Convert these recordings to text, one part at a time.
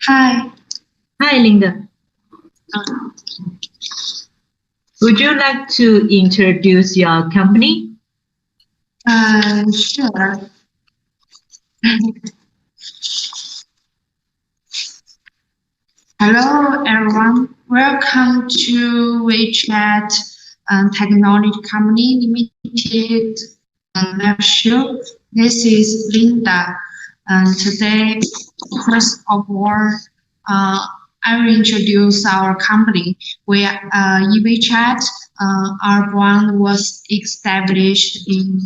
Hi. Hi, Linda. Would you like to introduce your company? Sure. Hello, everyone. Welcome to Weichat Technology Company Limited live show. This is Linda. And today, first of all, I will introduce our company. We are Weichat. Our brand was established in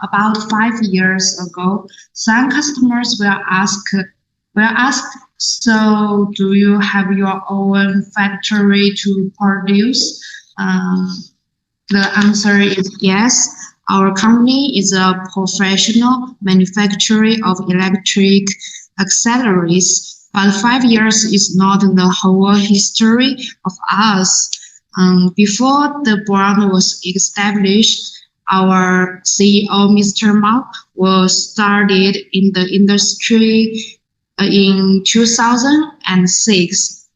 about 5 years ago. Some customers will ask, so do you have your own factory to produce? The answer is yes. Our company is a professional manufacturer of electric accessories, but 5 years is not the whole history of us. Before the brand was established, our CEO, Mr. Mao, was started in the industry in 2006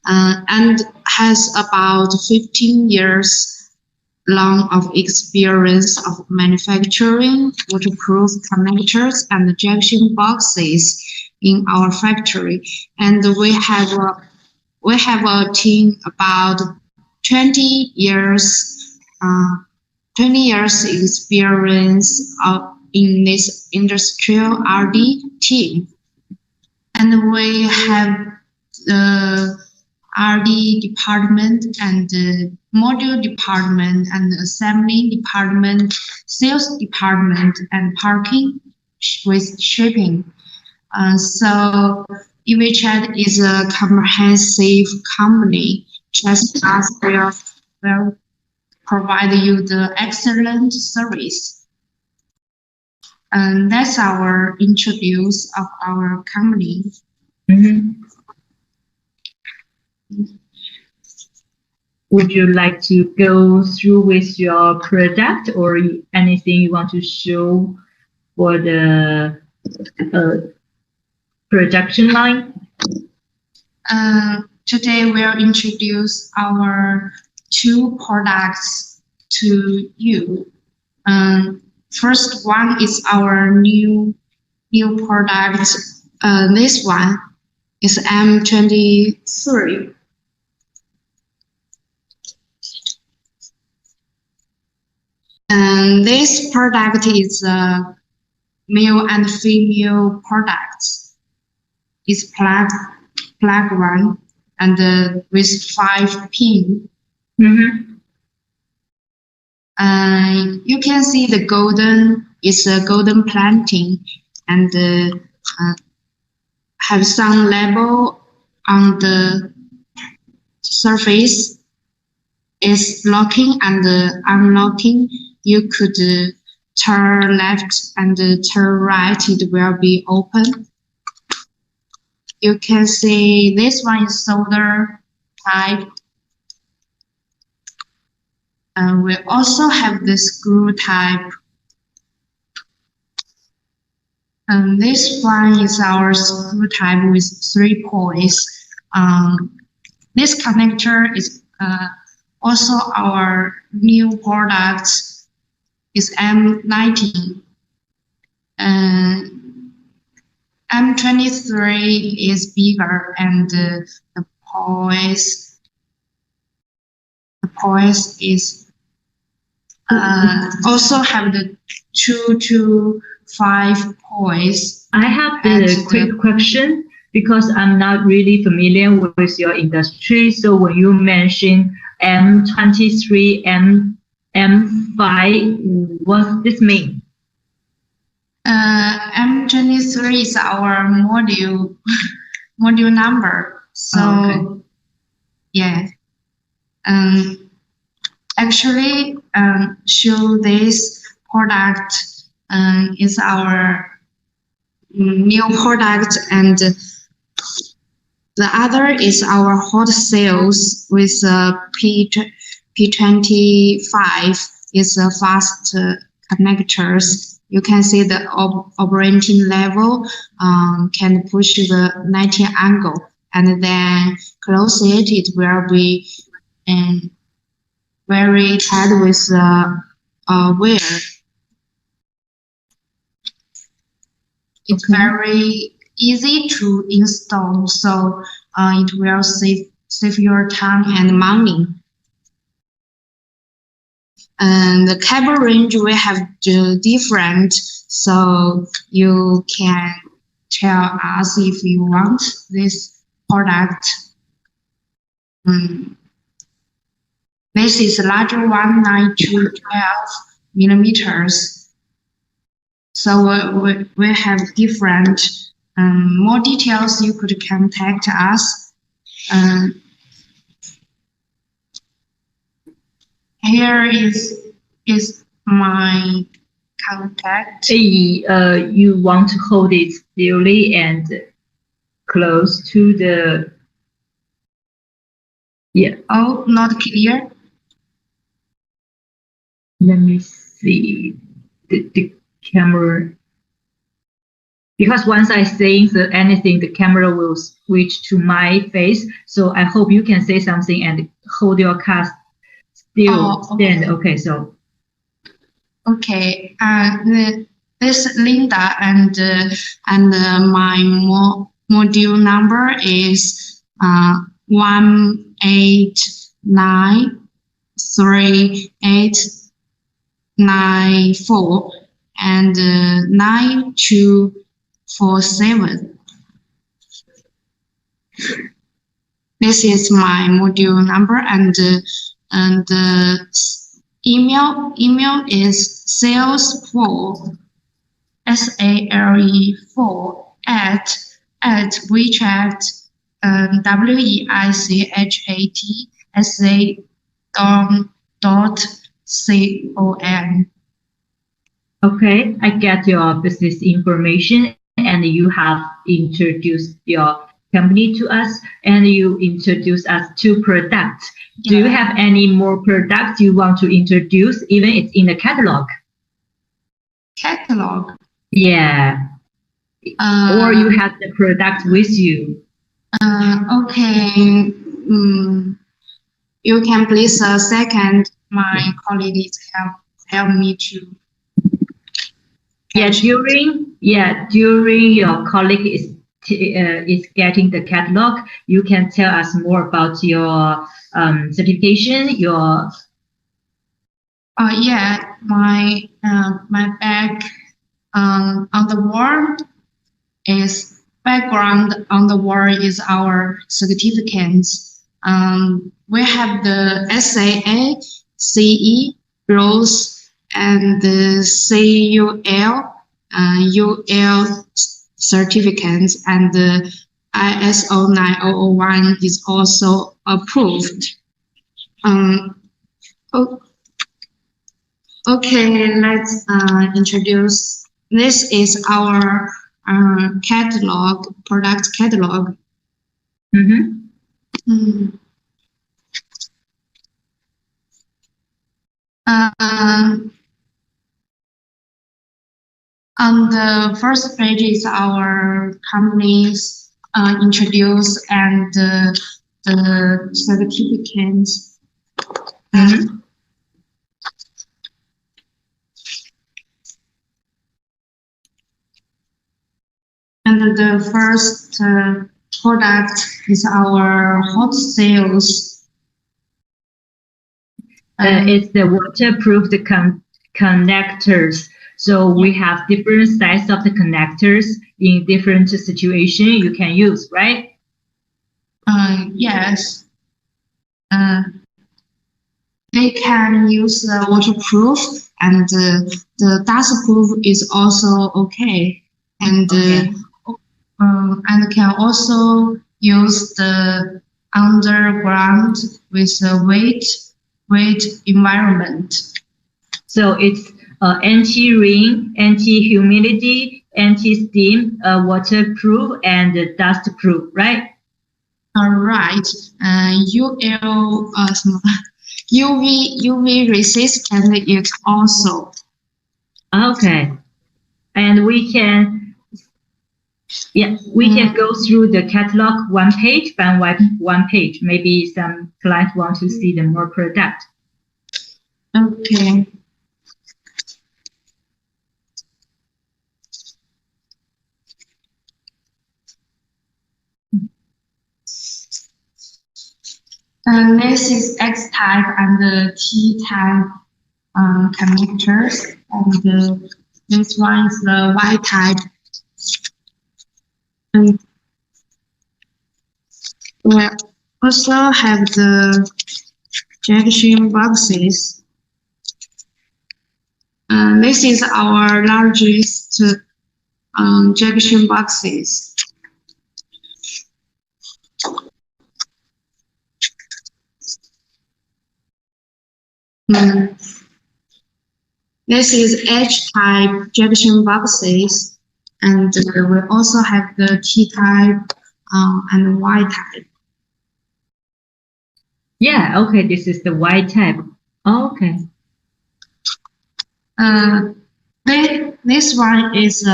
and has about 15 years long of experience of manufacturing waterproof connectors and junction boxes in our factory. And we have a team about 20 years experience in this industrial R&D team. And we have the R&D department and the module department and assembly department, sales department, and parking with shipping. So Weichat is a comprehensive company. Just as will provide you the excellent service. And that's our introduce of our company. Would you like to go through with your product or anything you want to show for the production line? Today we'll introduce our 2 products to you. First one is our new product. This one is M23. And this product is a male and female products. It's plug one and with 5 pin. You can see the golden is a golden planting and have some label on the surface. Is locking and unlocking. You could turn left and turn right. It will be open. You can see this one is solder type. We also have the screw type. And this one is our screw type with 3 points. This connector is also our new product is M19. M23 is bigger and the poise is also have the 2 to 5 poise. I have a quick question because I'm not really familiar with your industry. So when you mention M23 and M5, what this mean? M23 is our module number. So okay. Yeah. Actually, show this product is our new product, and the other is our hot sales with P25 is a fast connectors you can see the operating level can push the 90 angle, and then close it. It will be very tight with wire. It's very easy to install, so it will save your time and money. And the cable range we have different, so you can tell us if you want this product. This is larger one, 9 to 12 millimeters. So we have different. More details you could contact us. Here is my contact. You want to hold it slowly and close to the. Yeah. Oh, not clear. Let me see the camera. Because once I say anything, the camera will switch to my face. So I hope you can say something and hold your cast still stand. Okay, so. Okay. This is Linda, and my module number is 1893894 and 9247. This is my module number, and email is sales4 SALE4 at WeChat WeChat.sa.com. Okay, I get your business information, and you have introduced your company to us, and you introduced us to products. Yeah. Do you have any more products you want to introduce, even it's in the catalog? Catalog? Yeah. Or you have the product with you? Okay. You can please a second. My colleagues help me to. During your colleague is getting the catalog, you can tell us more about your certification. My bag on the wall is background on the wall is our certificates. We have the SAA, CE, ROSE, and the CUL, UL certificates, and the ISO 9001 is also approved. Okay, let's introduce. This is our catalog, product catalog. On the first page is our companies introduced and the certificates. And the first product is our hot sales. It's the waterproof connectors. So we have different sizes of the connectors in different situations you can use, right? Yes. They can use waterproof, and the dustproof is also okay. And can also use the underground with a wet environment. So it's anti-rain, anti-humidity, anti-steam, waterproof, and dustproof, right? Right. UV resistant is also. Okay. And we can, we can go through the catalog one page by one page. Maybe some clients want to see the more product. Okay. This is X type and the T type connectors, and this one is the Y type. And we also have the junction boxes. This is our largest junction boxes. This is H-type junction boxes, and we also have the T-type and Y-type. Yeah, okay, this is the Y-type. Oh, okay. This one is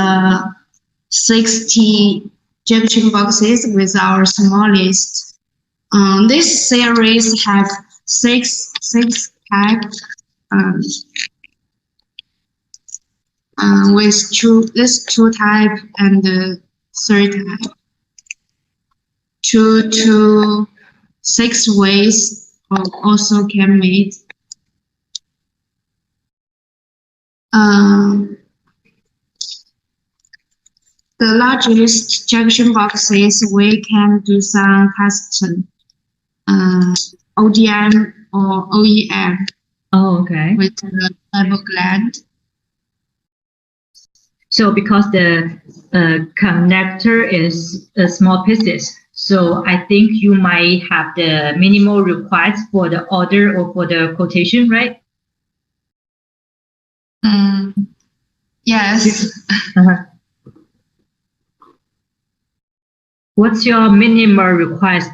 60 junction boxes with our smallest. This series have six types. With two type and three type. 2 to 6 ways also can made. The largest junction boxes we can do some custom ODM or OEM. Oh, okay. With the double gland. So because the connector is small pieces, so I think you might have the minimal requirements for the order or for the quotation, right? Yes. What's your minimal request?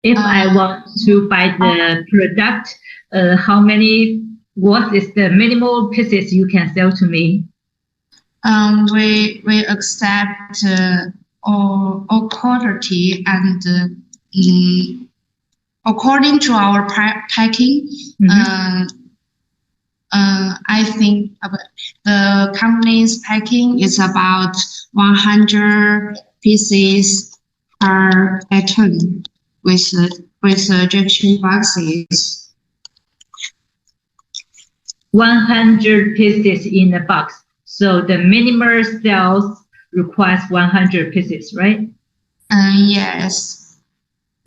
If I want to buy the product, what is the minimal pieces you can sell to me? We accept all quantity and according to our packing. I think the company's packing is about 100 pieces per ton with junction boxes. 100 pieces in a box. So the minimum sales requires 100 pieces, right? Yes.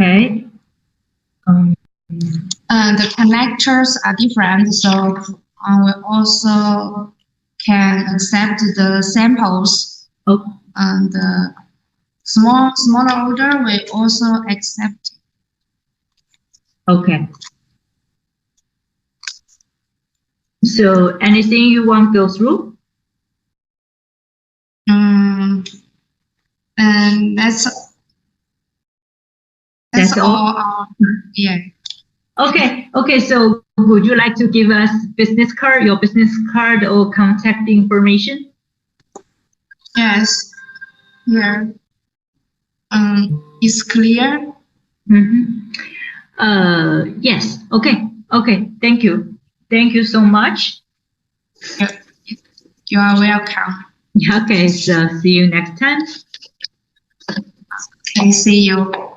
Okay. The connectors are different, so we also can accept the samples. Oh. And the smaller order we also accept. Okay. So anything you want to go through? And that's all. Yeah. Okay. Okay. So would you like to give us your business card or contact information? Yes. Yeah. It's clear. Yes. Okay. Okay. Thank you. Thank you so much. You are welcome. Okay. So see you next time. Okay. See you.